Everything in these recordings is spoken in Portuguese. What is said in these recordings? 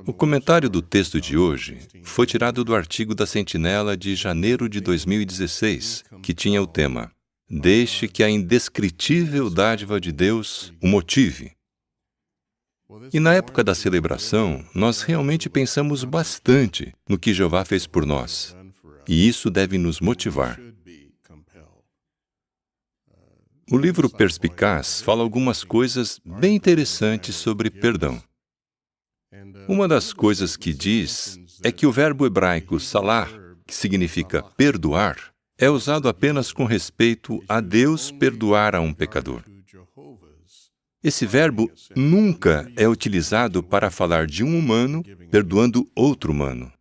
O comentário do texto de hoje foi tirado do artigo da Sentinela de janeiro de 2016, que tinha o tema "Deixe que a indescritível dádiva de Deus o motive". E na época da celebração, nós realmente pensamos bastante no que Jeová fez por nós, e isso deve nos motivar. O livro Perspicaz fala algumas coisas bem interessantes sobre perdão. Uma das coisas que diz é que o verbo hebraico salar, que significa perdoar, é usado apenas com respeito a Deus perdoar a um pecador. Esse verbo nunca é utilizado para falar de um humano perdoando outro humano.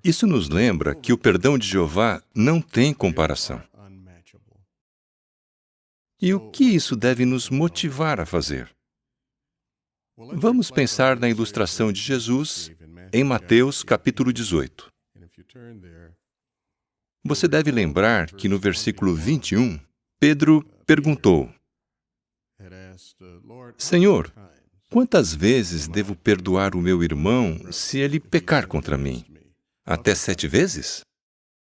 Isso nos lembra que o perdão de Jeová não tem comparação. E o que isso deve nos motivar a fazer? Vamos pensar na ilustração de Jesus em Mateus capítulo 18. Você deve lembrar que no versículo 21, Pedro perguntou: Senhor, quantas vezes devo perdoar o meu irmão se ele pecar contra mim? Até 7 vezes?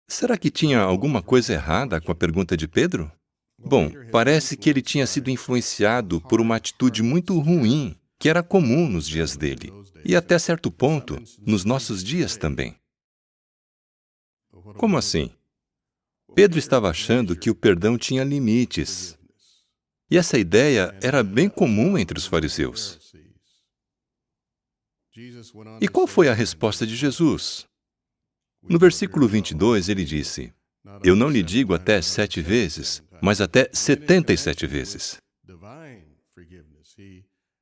Será que tinha alguma coisa errada com a pergunta de Pedro? Bom, parece que ele tinha sido influenciado por uma atitude muito ruim que era comum nos dias dele, e até certo ponto, nos nossos dias também. Como assim? Pedro estava achando que o perdão tinha limites. E essa ideia era bem comum entre os fariseus. E qual foi a resposta de Jesus? No versículo 22, ele disse: Eu não lhe digo até 7 vezes, mas até 77 vezes.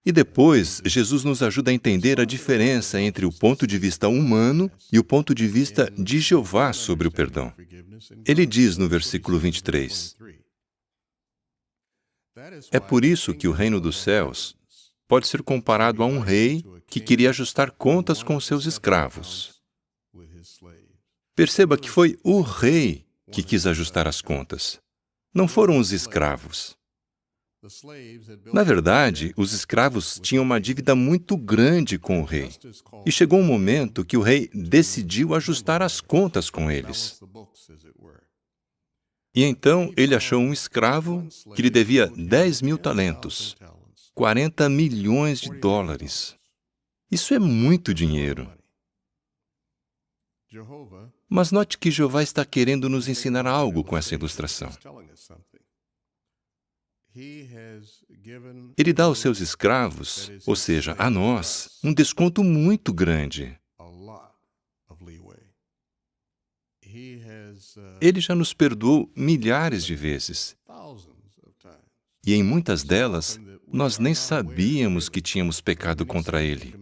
E depois, Jesus nos ajuda a entender a diferença entre o ponto de vista humano e o ponto de vista de Jeová sobre o perdão. Ele diz no versículo 23, É por isso que o reino dos céus pode ser comparado a um rei que queria ajustar contas com seus escravos. Perceba que foi o rei que quis ajustar as contas, não foram os escravos. Na verdade, os escravos tinham uma dívida muito grande com o rei. E chegou um momento que o rei decidiu ajustar as contas com eles. E então ele achou um escravo que lhe devia 10.000 talentos, 40 milhões de dólares. Isso é muito dinheiro. Mas note que Jeová está querendo nos ensinar algo com essa ilustração. Ele dá aos seus escravos, ou seja, a nós, um desconto muito grande. Ele já nos perdoou milhares de vezes. E em muitas delas, nós nem sabíamos que tínhamos pecado contra Ele.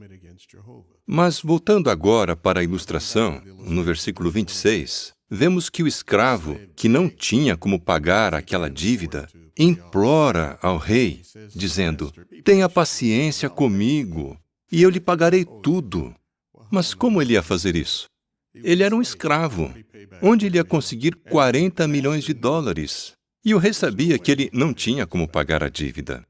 Mas, voltando agora para a ilustração, no versículo 26, vemos que o escravo, que não tinha como pagar aquela dívida, implora ao rei, dizendo: Tenha paciência comigo, e eu lhe pagarei tudo. Mas como ele ia fazer isso? Ele era um escravo. Onde ele ia conseguir 40 milhões de dólares? E o rei sabia que ele não tinha como pagar a dívida.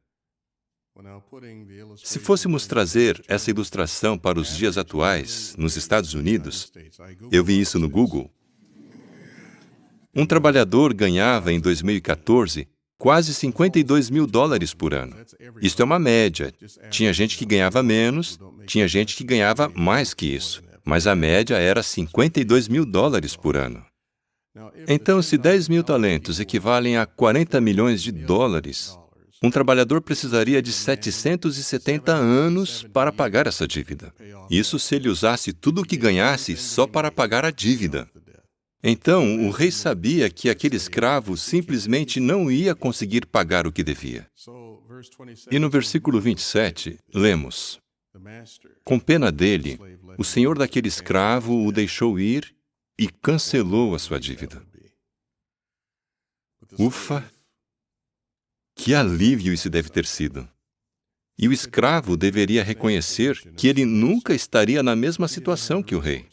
Se fôssemos trazer essa ilustração para os dias atuais, nos Estados Unidos, eu vi isso no Google. Um trabalhador ganhava, em 2014, quase 52 mil dólares por ano. Isto é uma média. Tinha gente que ganhava menos, tinha gente que ganhava mais que isso. Mas a média era 52 mil dólares por ano. Então, se 10.000 talentos equivalem a 40 milhões de dólares, um trabalhador precisaria de 770 anos para pagar essa dívida. Isso se ele usasse tudo o que ganhasse só para pagar a dívida. Então, o rei sabia que aquele escravo simplesmente não ia conseguir pagar o que devia. E no versículo 27, lemos: Com pena dele, o senhor daquele escravo o deixou ir e cancelou a sua dívida. Ufa! Que alívio isso deve ter sido! E o escravo deveria reconhecer que ele nunca estaria na mesma situação que o rei.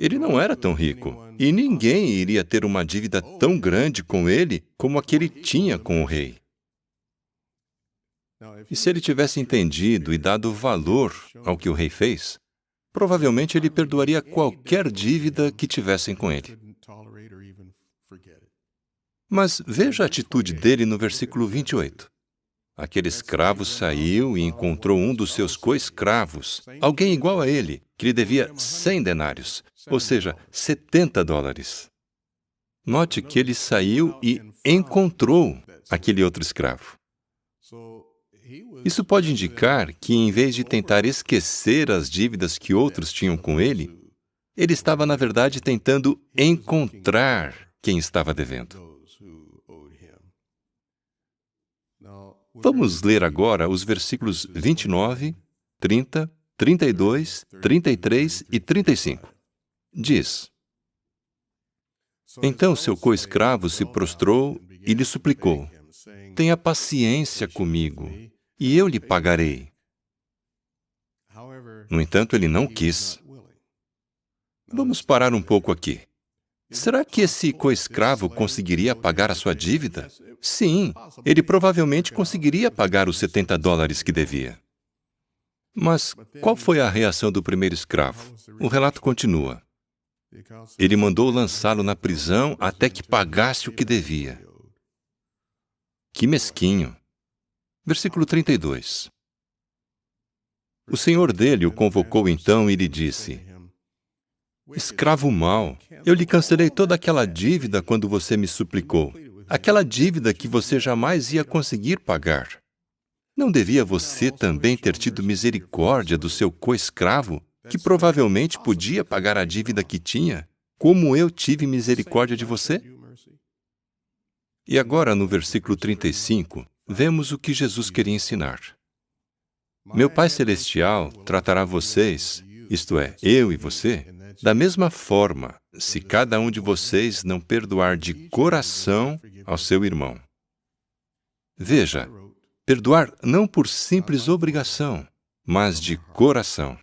Ele não era tão rico, e ninguém iria ter uma dívida tão grande com ele como a que ele tinha com o rei. E se ele tivesse entendido e dado valor ao que o rei fez, provavelmente ele perdoaria qualquer dívida que tivessem com ele. Mas veja a atitude dele no versículo 28. Aquele escravo saiu e encontrou um dos seus co-escravos, alguém igual a ele, que lhe devia 100 denários, ou seja, 70 dólares. Note que ele saiu e encontrou aquele outro escravo. Isso pode indicar que, em vez de tentar esquecer as dívidas que outros tinham com ele, ele estava, na verdade, tentando encontrar quem estava devendo. Vamos ler agora os versículos 29, 30, 32, 33 e 35. Diz: Então seu co-escravo se prostrou e lhe suplicou: Tenha paciência comigo, e eu lhe pagarei. No entanto, ele não quis. Vamos parar um pouco aqui. Será que esse co-escravo conseguiria pagar a sua dívida? Sim, ele provavelmente conseguiria pagar os 70 dólares que devia. Mas qual foi a reação do primeiro escravo? O relato continua. Ele mandou lançá-lo na prisão até que pagasse o que devia. Que mesquinho! Versículo 32. O senhor dele o convocou então e lhe disse: Escravo mau, eu lhe cancelei toda aquela dívida quando você me suplicou, aquela dívida que você jamais ia conseguir pagar. Não devia você também ter tido misericórdia do seu co-escravo, que provavelmente podia pagar a dívida que tinha, como eu tive misericórdia de você? E agora, no versículo 35, vemos o que Jesus queria ensinar. Meu Pai Celestial tratará vocês, isto é, eu e você, da mesma forma, se cada um de vocês não perdoar de coração ao seu irmão. Veja, perdoar não por simples obrigação, mas de coração.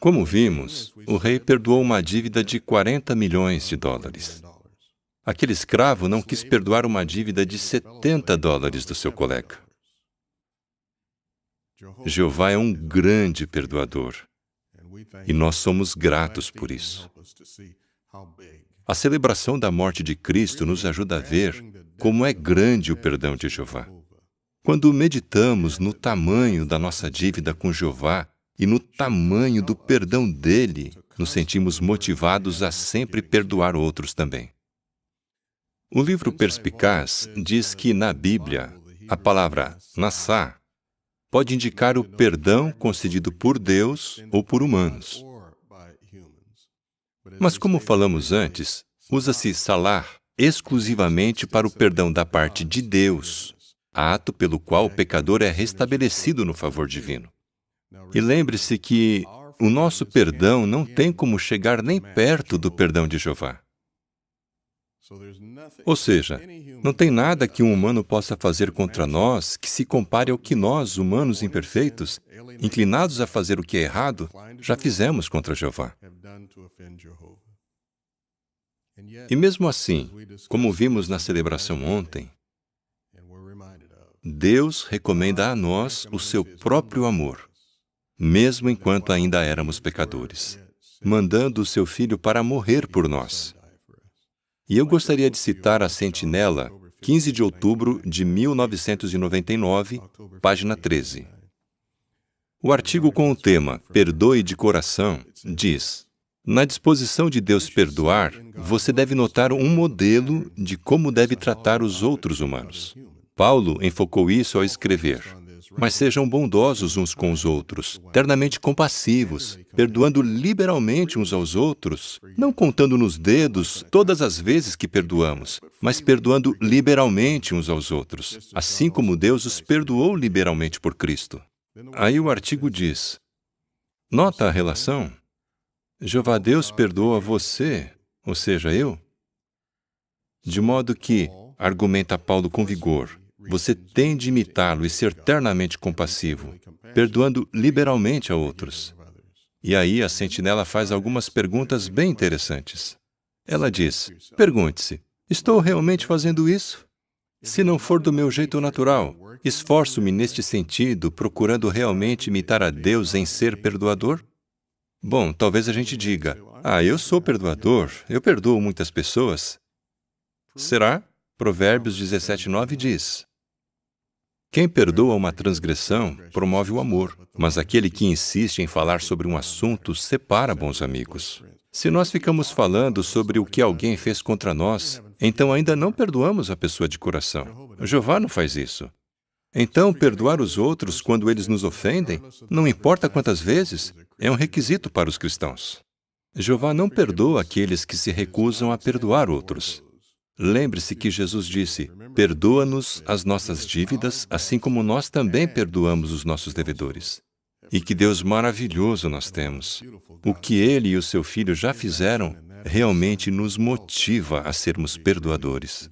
Como vimos, o rei perdoou uma dívida de 40 milhões de dólares. Aquele escravo não quis perdoar uma dívida de 70 dólares do seu colega. Jeová é um grande perdoador. E nós somos gratos por isso. A celebração da morte de Cristo nos ajuda a ver como é grande o perdão de Jeová. Quando meditamos no tamanho da nossa dívida com Jeová e no tamanho do perdão dele, nos sentimos motivados a sempre perdoar outros também. O livro Perspicaz diz que, na Bíblia, a palavra nassá pode indicar o perdão concedido por Deus ou por humanos. Mas, como falamos antes, usa-se salar exclusivamente para o perdão da parte de Deus, ato pelo qual o pecador é restabelecido no favor divino. E lembre-se que o nosso perdão não tem como chegar nem perto do perdão de Jeová. Ou seja, não tem nada que um humano possa fazer contra nós que se compare ao que nós, humanos imperfeitos, inclinados a fazer o que é errado, já fizemos contra Jeová. E mesmo assim, como vimos na celebração ontem, Deus recomenda a nós o seu próprio amor, mesmo enquanto ainda éramos pecadores, mandando o seu Filho para morrer por nós. E eu gostaria de citar a Sentinela, 15 de outubro de 1999, página 13. O artigo com o tema Perdoe de Coração diz: na disposição de Deus perdoar, você deve notar um modelo de como deve tratar os outros humanos. Paulo enfocou isso ao escrever: mas sejam bondosos uns com os outros, ternamente compassivos, perdoando liberalmente uns aos outros, não contando nos dedos todas as vezes que perdoamos, mas perdoando liberalmente uns aos outros, assim como Deus os perdoou liberalmente por Cristo. Aí o artigo diz: nota a relação? Jeová Deus perdoa você, ou seja, eu? De modo que, argumenta Paulo com vigor, você tem de imitá-lo e ser ternamente compassivo, perdoando liberalmente a outros. E aí a Sentinela faz algumas perguntas bem interessantes. Ela diz: pergunte-se, estou realmente fazendo isso? Se não for do meu jeito natural, esforço-me neste sentido, procurando realmente imitar a Deus em ser perdoador? Bom, talvez a gente diga, eu sou perdoador, eu perdoo muitas pessoas. Será? Provérbios 17:9 diz: quem perdoa uma transgressão promove o amor, mas aquele que insiste em falar sobre um assunto separa bons amigos. Se nós ficamos falando sobre o que alguém fez contra nós, então ainda não perdoamos a pessoa de coração. Jeová não faz isso. Então, perdoar os outros quando eles nos ofendem, não importa quantas vezes, é um requisito para os cristãos. Jeová não perdoa aqueles que se recusam a perdoar outros. Lembre-se que Jesus disse, perdoa-nos as nossas dívidas, assim como nós também perdoamos os nossos devedores. E que Deus maravilhoso nós temos. O que Ele e o Seu Filho já fizeram realmente nos motiva a sermos perdoadores.